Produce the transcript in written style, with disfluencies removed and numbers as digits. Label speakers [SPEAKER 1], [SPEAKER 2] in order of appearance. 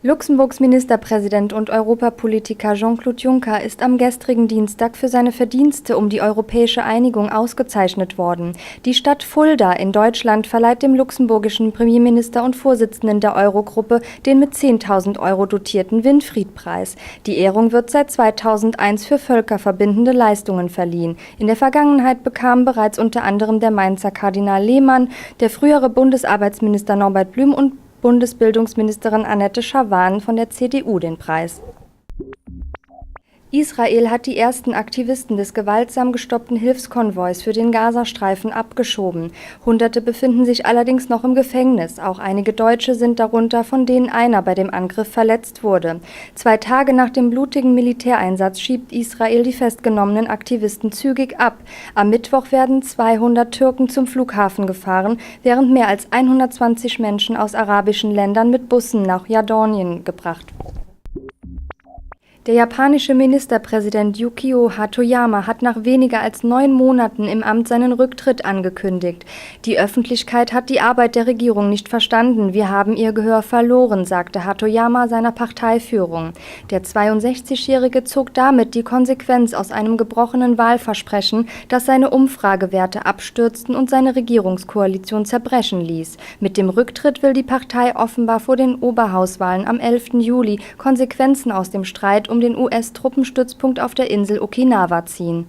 [SPEAKER 1] Luxemburgs Ministerpräsident und Europapolitiker Jean-Claude Juncker ist am gestrigen Dienstag für seine Verdienste um die europäische Einigung ausgezeichnet worden. Die Stadt Fulda in Deutschland verleiht dem luxemburgischen Premierminister und Vorsitzenden der Eurogruppe den mit 10.000 € dotierten Winfried-Preis. Die Ehrung wird seit 2001 für völkerverbindende Leistungen verliehen. In der Vergangenheit bekamen bereits unter anderem der Mainzer Kardinal Lehmann, der frühere Bundesarbeitsminister Norbert Blüm und Bundesbildungsministerin Annette Schavan von der CDU den Preis. Israel hat die ersten Aktivisten des gewaltsam gestoppten Hilfskonvois für den Gazastreifen abgeschoben. Hunderte befinden sich allerdings noch im Gefängnis. Auch einige Deutsche sind darunter, von denen einer bei dem Angriff verletzt wurde. 2 Tage nach dem blutigen Militäreinsatz schiebt Israel die festgenommenen Aktivisten zügig ab. Am Mittwoch werden 200 Türken zum Flughafen gefahren, während mehr als 120 Menschen aus arabischen Ländern mit Bussen nach Jordanien gebracht wurden. Der japanische Ministerpräsident Yukio Hatoyama hat nach weniger als 9 Monaten im Amt seinen Rücktritt angekündigt. Die Öffentlichkeit hat die Arbeit der Regierung nicht verstanden. Wir haben ihr Gehör verloren, sagte Hatoyama seiner Parteiführung. Der 62-Jährige zog damit die Konsequenz aus einem gebrochenen Wahlversprechen, das seine Umfragewerte abstürzten und seine Regierungskoalition zerbrechen ließ. Mit dem Rücktritt will die Partei offenbar vor den Oberhauswahlen am 11. Juli Konsequenzen aus dem Streit um den US-Truppenstützpunkt auf der Insel Okinawa ziehen.